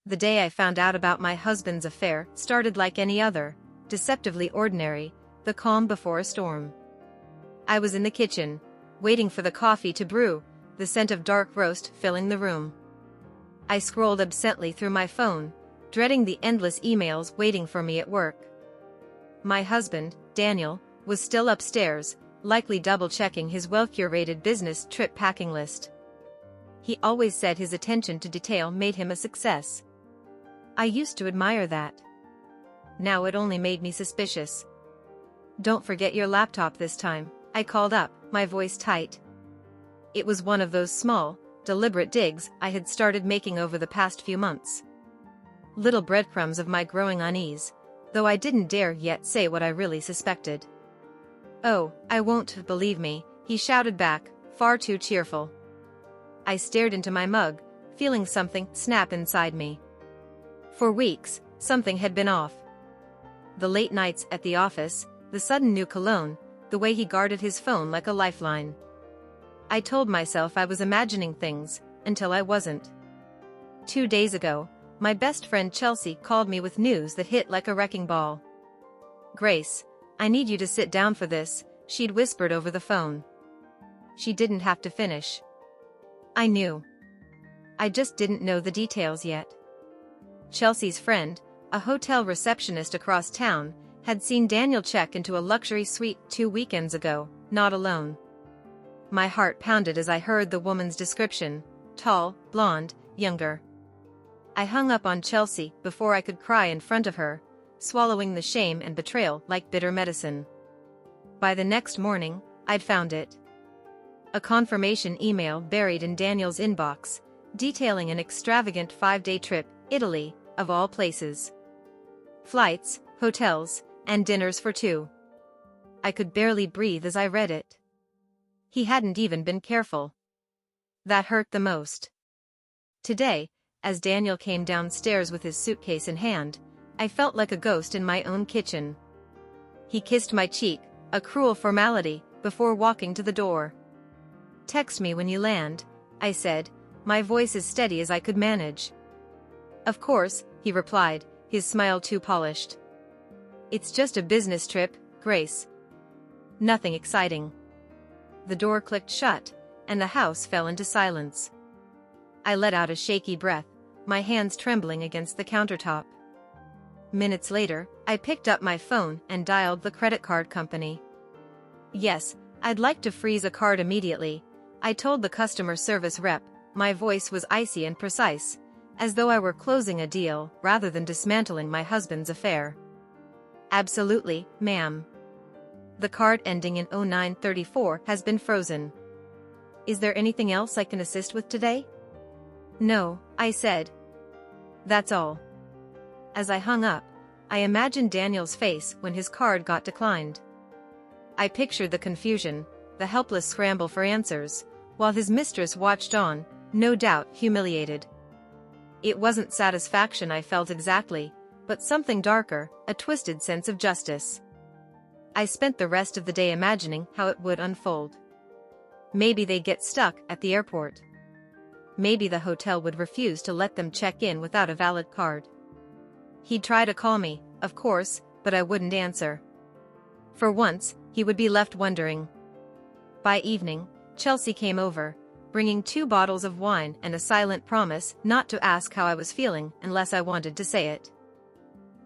The day I found out about my husband's affair started like any other, deceptively ordinary, the calm before a storm. I was in the kitchen, waiting for the coffee to brew, the scent of dark roast filling the room. I scrolled absently through my phone, dreading the endless emails waiting for me at work. My husband, Daniel, was still upstairs, likely double-checking his well-curated business trip packing list. He always said his attention to detail made him a success. I used to admire that. Now it only made me suspicious. "Don't forget your laptop this time," I called up, my voice tight. It was one of those small, deliberate digs I had started making over the past few months. Little breadcrumbs of my growing unease, though I didn't dare yet say what I really suspected. "Oh, I won't believe me," he shouted back, far too cheerful. I stared into my mug, feeling something snap inside me. For weeks, something had been off. The late nights at the office, the sudden new cologne, the way he guarded his phone like a lifeline. I told myself I was imagining things, until I wasn't. 2 days ago, my best friend Chelsea called me with news that hit like a wrecking ball. "Grace, I need you to sit down for this," she'd whispered over the phone. She didn't have to finish. I knew. I just didn't know the details yet. Chelsea's friend, a hotel receptionist across town, had seen Daniel check into a luxury suite 2 weekends ago, not alone. My heart pounded as I heard the woman's description: tall, blonde, younger. I hung up on Chelsea before I could cry in front of her, swallowing the shame and betrayal like bitter medicine. By the next morning, I'd found it. A confirmation email buried in Daniel's inbox, detailing an extravagant 5-day trip, Italy, of all places. Flights, hotels, and dinners for 2. I could barely breathe as I read it. He hadn't even been careful. That hurt the most. Today, as Daniel came downstairs with his suitcase in hand, I felt like a ghost in my own kitchen. He kissed my cheek, a cruel formality, before walking to the door. "Text me when you land," I said, my voice as steady as I could manage. "Of course," he replied, his smile too polished. "It's just a business trip, Grace. Nothing exciting." The door clicked shut, and the house fell into silence. I let out a shaky breath, my hands trembling against the countertop. Minutes later, I picked up my phone and dialed the credit card company. "Yes, I'd like to freeze a card immediately," I told the customer service rep, my voice was icy and precise, as though I were closing a deal rather than dismantling my husband's affair. "Absolutely, ma'am. The card ending in 0934 has been frozen. Is there anything else I can assist with today?" "No," I said. "That's all." As I hung up, I imagined Daniel's face when his card got declined. I pictured the confusion, the helpless scramble for answers, while his mistress watched on, no doubt humiliated. It wasn't satisfaction I felt exactly, but something darker, a twisted sense of justice. I spent the rest of the day imagining how it would unfold. Maybe they'd get stuck at the airport. Maybe the hotel would refuse to let them check in without a valid card. He'd try to call me, of course, but I wouldn't answer. For once, he would be left wondering. By evening, Chelsea came over, bringing 2 bottles of wine and a silent promise not to ask how I was feeling unless I wanted to say it.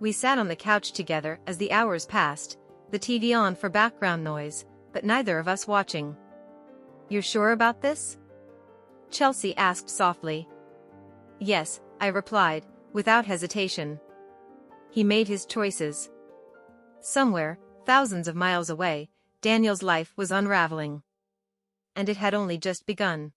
We sat on the couch together as the hours passed, the TV on for background noise, but neither of us watching. "You're sure about this?" Chelsea asked softly. "Yes," I replied, without hesitation. He made his choices. Somewhere, thousands of miles away, Daniel's life was unraveling. And it had only just begun.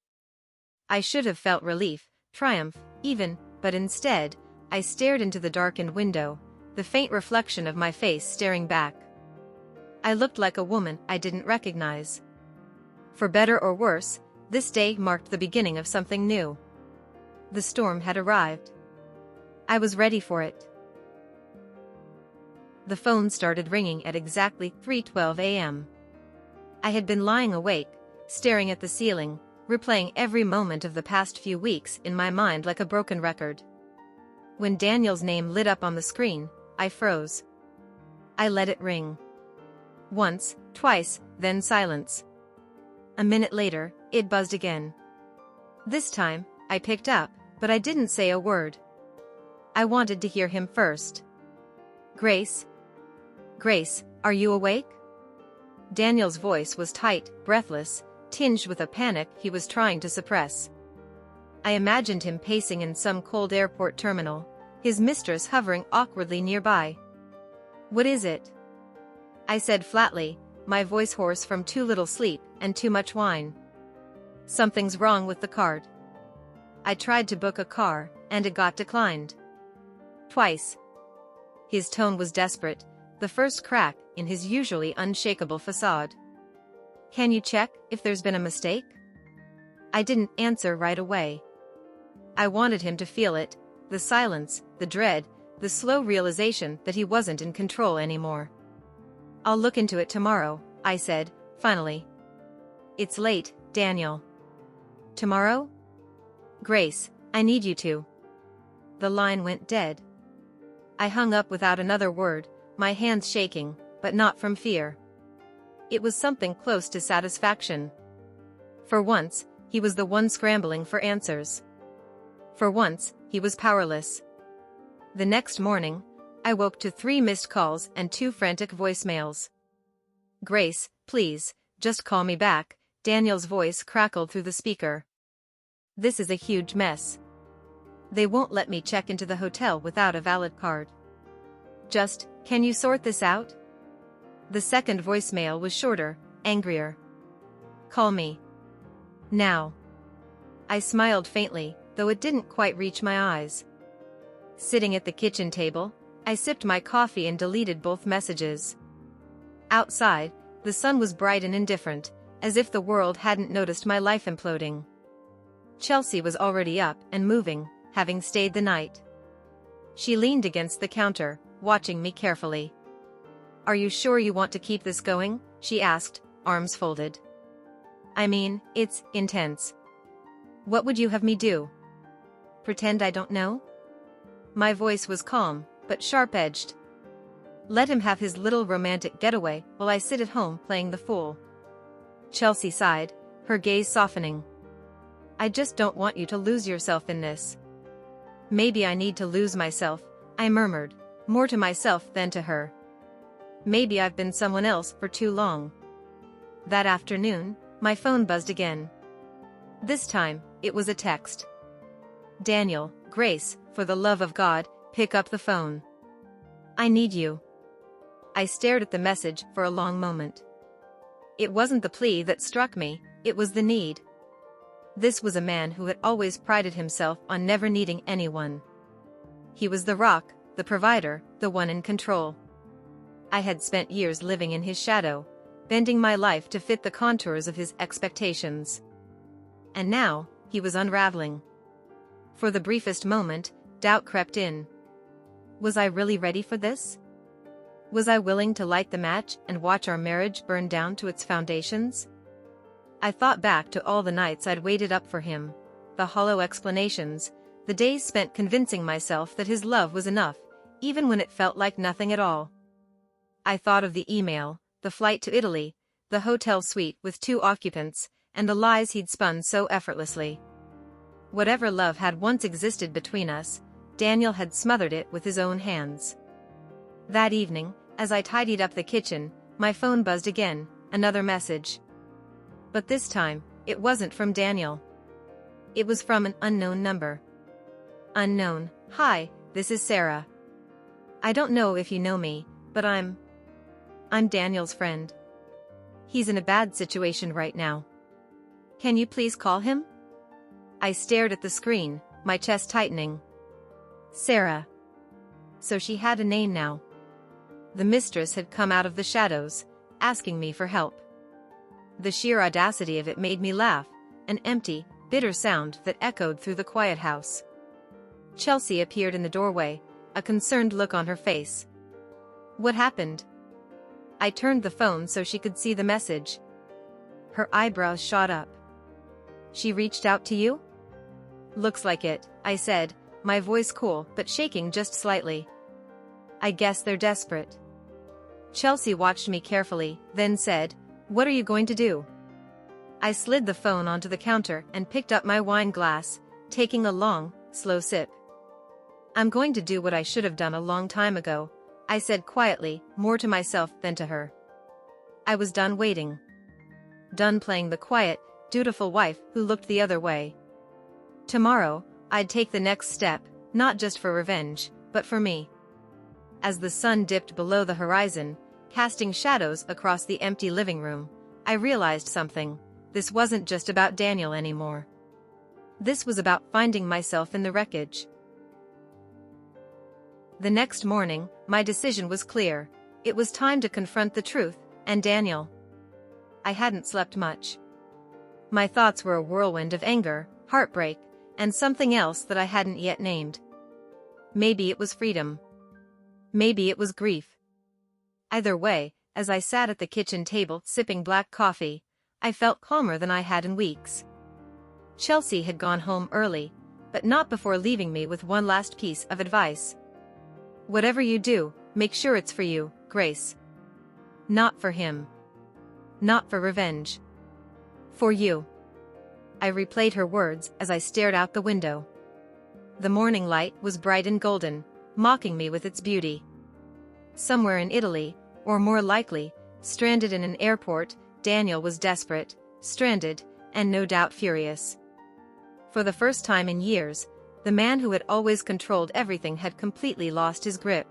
I should have felt relief, triumph, even, but instead, I stared into the darkened window, the faint reflection of my face staring back. I looked like a woman I didn't recognize. For better or worse, this day marked the beginning of something new. The storm had arrived. I was ready for it. The phone started ringing at exactly 3:12 a.m. I had been lying awake, staring at the ceiling, replaying every moment of the past few weeks in my mind like a broken record. When Daniel's name lit up on the screen, I froze. I let it ring. Once, twice, then silence. A minute later, it buzzed again. This time, I picked up, but I didn't say a word. I wanted to hear him first. Grace? Grace, are you awake? Daniel's voice was tight, breathless, tinged with a panic he was trying to suppress. I imagined him pacing in some cold airport terminal, his mistress hovering awkwardly nearby. What is it? I said flatly, my voice hoarse from too little sleep and too much wine. Something's wrong with the card. I tried to book a car, and it got declined. Twice. His tone was desperate, the first crack in his usually unshakable facade. Can you check if there's been a mistake? I didn't answer right away. I wanted him to feel it, the silence, the dread, the slow realization that he wasn't in control anymore. I'll look into it tomorrow, I said, finally. It's late, Daniel. Tomorrow? Grace, I need you to. The line went dead. I hung up without another word, my hands shaking, but not from fear. It was something close to satisfaction. For once, he was the one scrambling for answers. For once, he was powerless. The next morning, I woke to 3 missed calls and 2 frantic voicemails. Grace, please, just call me back, Daniel's voice crackled through the speaker. This is a huge mess. They won't let me check into the hotel without a valid card. Just, can you sort this out? The second voicemail was shorter, angrier. Call me. Now. I smiled faintly, though it didn't quite reach my eyes. Sitting at the kitchen table, I sipped my coffee and deleted both messages. Outside, the sun was bright and indifferent, as if the world hadn't noticed my life imploding. Chelsea was already up and moving, having stayed the night. She leaned against the counter, watching me carefully. Are you sure you want to keep this going? She asked, arms folded. I mean, it's intense. What would you have me do? Pretend I don't know? My voice was calm, but sharp-edged. Let him have his little romantic getaway while I sit at home playing the fool. Chelsea sighed, her gaze softening. I just don't want you to lose yourself in this. Maybe I need to lose myself, I murmured, more to myself than to her. Maybe I've been someone else for too long. That afternoon, my phone buzzed again. This time, it was a text. Daniel, Grace, for the love of God, pick up the phone. I need you. I stared at the message for a long moment. It wasn't the plea that struck me, it was the need. This was a man who had always prided himself on never needing anyone. He was the rock, the provider, the one in control. I had spent years living in his shadow, bending my life to fit the contours of his expectations. And now, he was unraveling. For the briefest moment, doubt crept in. Was I really ready for this? Was I willing to light the match and watch our marriage burn down to its foundations? I thought back to all the nights I'd waited up for him, the hollow explanations, the days spent convincing myself that his love was enough, even when it felt like nothing at all. I thought of the email, the flight to Italy, the hotel suite with 2 occupants, and the lies he'd spun so effortlessly. Whatever love had once existed between us, Daniel had smothered it with his own hands. That evening, as I tidied up the kitchen, my phone buzzed again, another message. But this time, it wasn't from Daniel. It was from an unknown number. Unknown, hi, this is Sarah. I don't know if you know me, but I'm Daniel's friend. He's in a bad situation right now. Can you please call him? I stared at the screen, my chest tightening. Sarah. So she had a name now. The mistress had come out of the shadows, asking me for help. The sheer audacity of it made me laugh, an empty, bitter sound that echoed through the quiet house. Chelsea appeared in the doorway, a concerned look on her face. What happened? I turned the phone so she could see the message. Her eyebrows shot up. She reached out to you? Looks like it, I said, my voice cool but shaking just slightly. I guess they're desperate. Chelsea watched me carefully, then said, "What are you going to do?" I slid the phone onto the counter and picked up my wine glass, taking a long, slow sip. "I'm going to do what I should have done a long time ago," I said quietly, more to myself than to her. I was done waiting. Done playing the quiet, dutiful wife who looked the other way. Tomorrow, I'd take the next step, not just for revenge, but for me. As the sun dipped below the horizon, casting shadows across the empty living room, I realized something. This wasn't just about Daniel anymore. This was about finding myself in the wreckage. The next morning, my decision was clear. It was time to confront the truth, and Daniel. I hadn't slept much. My thoughts were a whirlwind of anger, heartbreak, and something else that I hadn't yet named. Maybe it was freedom. Maybe it was grief. Either way, as I sat at the kitchen table sipping black coffee, I felt calmer than I had in weeks. Chelsea had gone home early, but not before leaving me with one last piece of advice. "Whatever you do, make sure it's for you, Grace. Not for him. Not for revenge. For you." I replayed her words as I stared out the window. The morning light was bright and golden, mocking me with its beauty. Somewhere in Italy, or more likely, stranded in an airport, Daniel was desperate, stranded, and no doubt furious. For the first time in years, the man who had always controlled everything had completely lost his grip.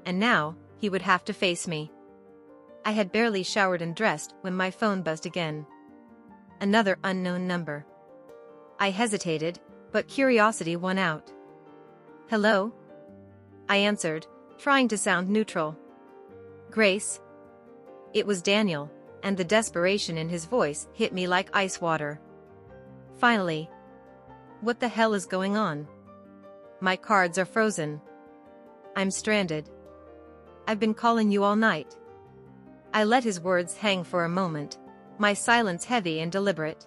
And now, he would have to face me. I had barely showered and dressed when my phone buzzed again. Another unknown number. I hesitated, but curiosity won out. "Hello?" I answered, trying to sound neutral. "Grace?" It was Daniel, and the desperation in his voice hit me like ice water. Finally. "What the hell is going on? My cards are frozen. I'm stranded. I've been calling you all night." I let his words hang for a moment, my silence heavy and deliberate.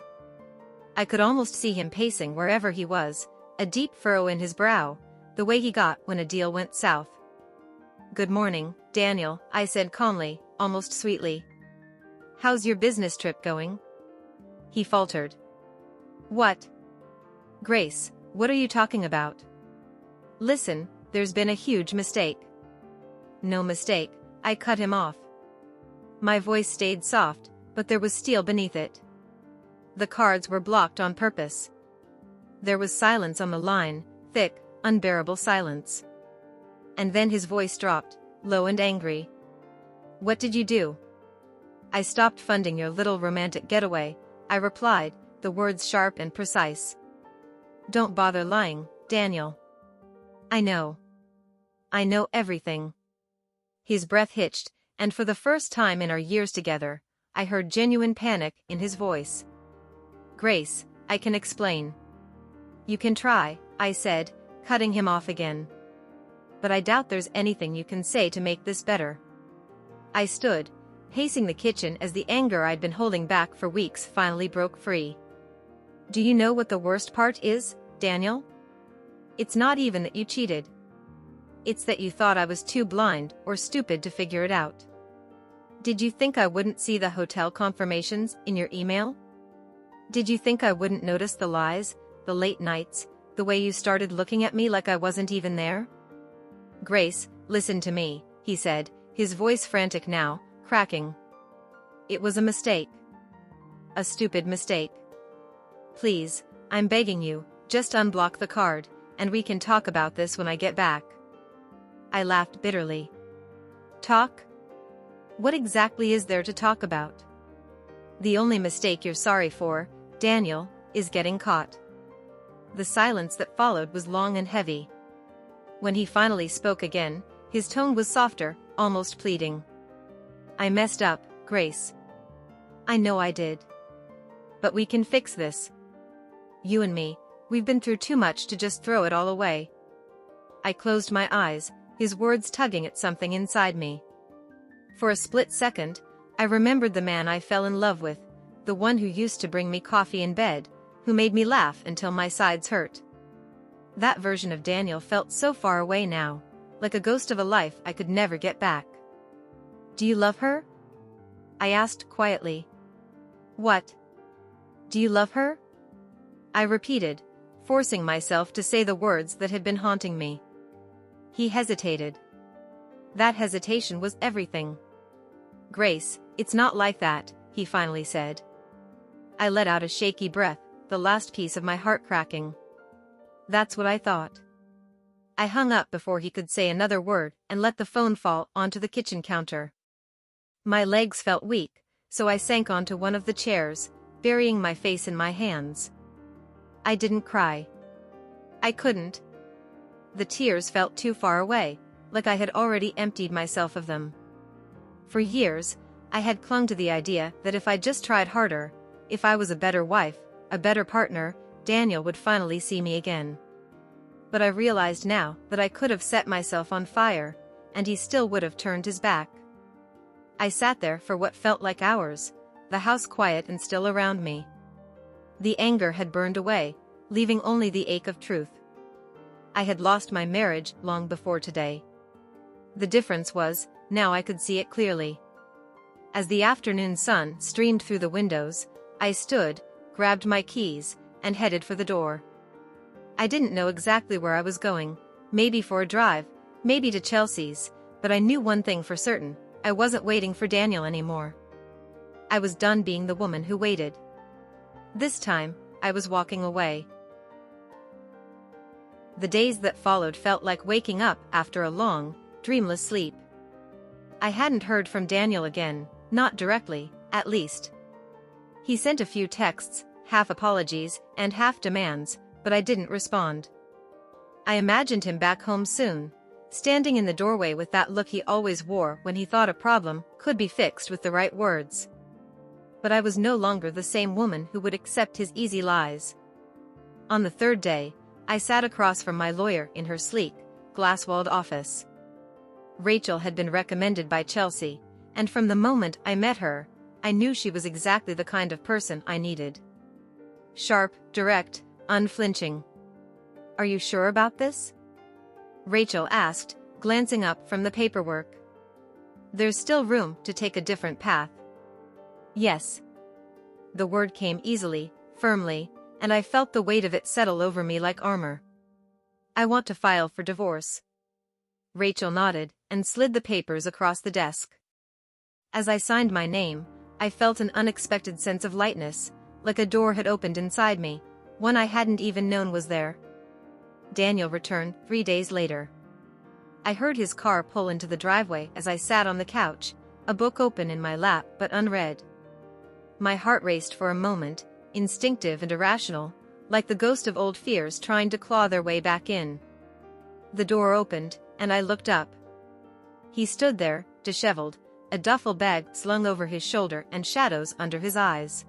I could almost see him pacing wherever he was, a deep furrow in his brow, the way he got when a deal went south. "Good morning, Daniel," I said calmly, almost sweetly. "How's your business trip going?" He faltered. "What?" "Grace, what are you talking about?" "Listen, there's been a huge mistake." "No mistake," I cut him off. My voice stayed soft, but there was steel beneath it. The cards were blocked on purpose. There was silence on the line, thick, unbearable silence. And then his voice dropped, low and angry. "What did you do?" "I stopped funding your little romantic getaway," I replied, the words sharp and precise. "Don't bother lying, Daniel. I know. I know everything." His breath hitched, and for the first time in our years together, I heard genuine panic in his voice. "Grace, I can explain." "You can try," I said, cutting him off again. "But I doubt there's anything you can say to make this better." I stood, pacing the kitchen as the anger I'd been holding back for weeks finally broke free. "Do you know what the worst part is, Daniel? It's not even that you cheated. It's that you thought I was too blind or stupid to figure it out. Did you think I wouldn't see the hotel confirmations in your email? Did you think I wouldn't notice the lies, the late nights, the way you started looking at me like I wasn't even there?" "Grace, listen to me," he said, his voice frantic now, cracking. "It was a mistake. A stupid mistake. Please, I'm begging you, just unblock the card, and we can talk about this when I get back." I laughed bitterly. "Talk? What exactly is there to talk about? The only mistake you're sorry for, Daniel, is getting caught." The silence that followed was long and heavy. When he finally spoke again, his tone was softer, almost pleading. "I messed up, Grace. I know I did. But we can fix this. You and me, we've been through too much to just throw it all away." I closed my eyes, his words tugging at something inside me. For a split second, I remembered the man I fell in love with, the one who used to bring me coffee in bed, who made me laugh until my sides hurt. That version of Daniel felt so far away now, like a ghost of a life I could never get back. "Do you love her?" I asked quietly. "What? Do you love her?" I repeated, forcing myself to say the words that had been haunting me. He hesitated. That hesitation was everything. "Grace, it's not like that," he finally said. I let out a shaky breath, the last piece of my heart cracking. "That's what I thought." I hung up before he could say another word and let the phone fall onto the kitchen counter. My legs felt weak, so I sank onto one of the chairs, burying my face in my hands. I didn't cry. I couldn't. The tears felt too far away, like I had already emptied myself of them. For years, I had clung to the idea that if I just tried harder, if I was a better wife, a better partner, Daniel would finally see me again. But I realized now that I could have set myself on fire, and he still would have turned his back. I sat there for what felt like hours, the house quiet and still around me. The anger had burned away, leaving only the ache of truth. I had lost my marriage long before today. The difference was, now I could see it clearly. As the afternoon sun streamed through the windows, I stood, grabbed my keys, and headed for the door. I didn't know exactly where I was going, maybe for a drive, maybe to Chelsea's, but I knew one thing for certain: I wasn't waiting for Daniel anymore. I was done being the woman who waited. This time, I was walking away. The days that followed felt like waking up after a long, dreamless sleep. I hadn't heard from Daniel again, not directly, at least. He sent a few texts, half apologies and half demands, but I didn't respond. I imagined him back home soon, standing in the doorway with that look he always wore when he thought a problem could be fixed with the right words. But I was no longer the same woman who would accept his easy lies. On the third day, I sat across from my lawyer in her sleek, glass-walled office. Rachel had been recommended by Chelsea, and from the moment I met her, I knew she was exactly the kind of person I needed. Sharp, direct, unflinching. "Are you sure about this?" Rachel asked, glancing up from the paperwork. "There's still room to take a different path." "Yes." The word came easily, firmly, and I felt the weight of it settle over me like armor. "I want to file for divorce." Rachel nodded and slid the papers across the desk. As I signed my name, I felt an unexpected sense of lightness, like a door had opened inside me, one I hadn't even known was there. Daniel returned 3 days later. I heard his car pull into the driveway as I sat on the couch, a book open in my lap but unread. My heart raced for a moment, instinctive and irrational, like the ghost of old fears trying to claw their way back in. The door opened, and I looked up. He stood there, disheveled, a duffel bag slung over his shoulder and shadows under his eyes.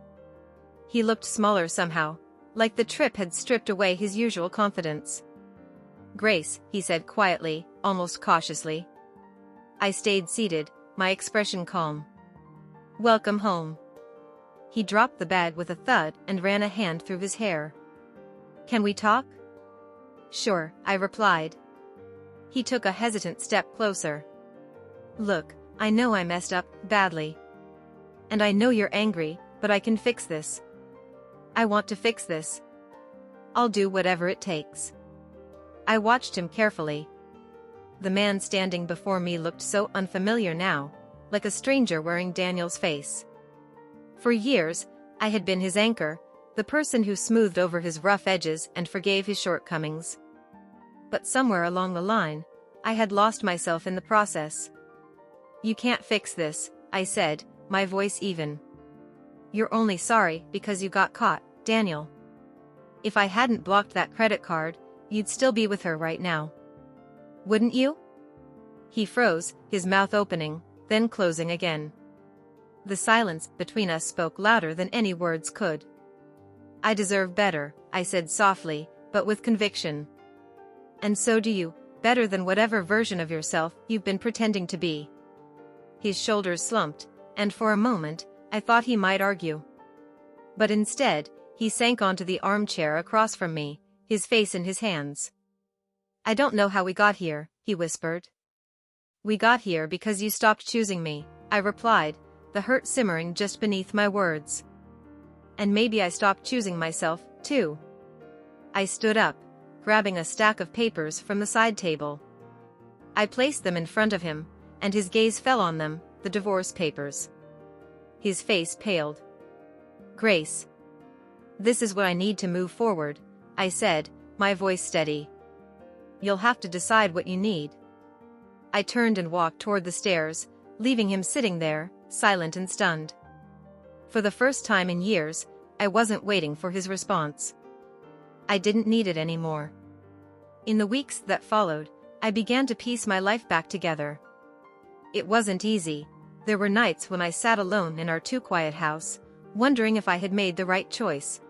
He looked smaller somehow, like the trip had stripped away his usual confidence. "Grace," he said quietly, almost cautiously. I stayed seated, my expression calm. "Welcome home." He dropped the bag with a thud and ran a hand through his hair. "Can we talk?" "Sure," I replied. He took a hesitant step closer. "Look, I know I messed up badly. And I know you're angry, but I can fix this. I want to fix this. I'll do whatever it takes." I watched him carefully. The man standing before me looked so unfamiliar now, like a stranger wearing Daniel's face. For years, I had been his anchor, the person who smoothed over his rough edges and forgave his shortcomings. But somewhere along the line, I had lost myself in the process. "You can't fix this," I said, my voice even. "You're only sorry because you got caught, Daniel. If I hadn't blocked that credit card, you'd still be with her right now. Wouldn't you?" He froze, his mouth opening, then closing again. The silence between us spoke louder than any words could. "I deserve better," I said softly, but with conviction. "And so do you, better than whatever version of yourself you've been pretending to be." His shoulders slumped, and for a moment, I thought he might argue. But instead, he sank onto the armchair across from me, his face in his hands. I don't know how we got here, he whispered. We got here because you stopped choosing me, I replied, the hurt simmering just beneath my words. And maybe I stopped choosing myself, too. I stood up, grabbing a stack of papers from the side table. I placed them in front of him, and his gaze fell on them, the divorce papers. His face paled. Grace. This is what I need to move forward, I said, my voice steady. You'll have to decide what you need. I turned and walked toward the stairs, leaving him sitting there, silent and stunned. For the first time in years, I wasn't waiting for his response. I didn't need it anymore. In the weeks that followed, I began to piece my life back together. It wasn't easy. There were nights when I sat alone in our too-quiet house, wondering if I had made the right choice.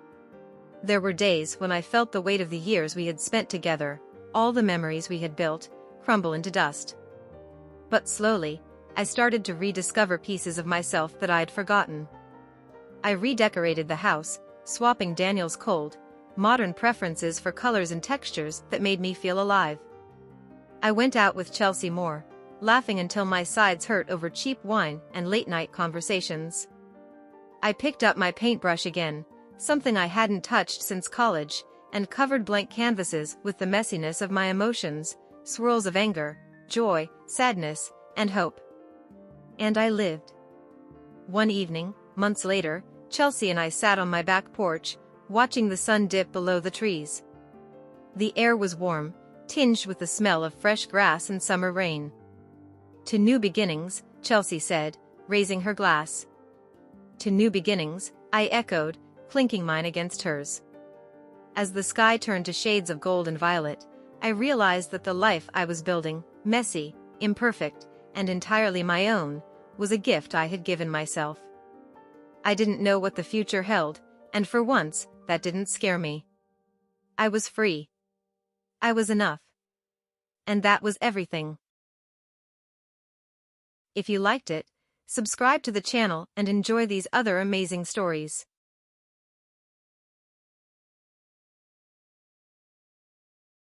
There were days when I felt the weight of the years we had spent together, all the memories we had built, crumble into dust. But slowly, I started to rediscover pieces of myself that I'd forgotten. I redecorated the house, swapping Daniel's cold, modern preferences for colors and textures that made me feel alive. I went out with Chelsea more, laughing until my sides hurt over cheap wine and late-night conversations. I picked up my paintbrush again, something I hadn't touched since college, and covered blank canvases with the messiness of my emotions, swirls of anger, joy, sadness, and hope. And I lived. One evening, months later, Chelsea and I sat on my back porch, watching the sun dip below the trees. The air was warm, tinged with the smell of fresh grass and summer rain. To new beginnings, Chelsea said, raising her glass. To new beginnings, I echoed, clinking mine against hers. As the sky turned to shades of gold and violet, I realized that the life I was building, messy, imperfect, and entirely my own, was a gift I had given myself. I didn't know what the future held, and for once, that didn't scare me. I was free. I was enough. And that was everything. If you liked it, subscribe to the channel and enjoy these other amazing stories.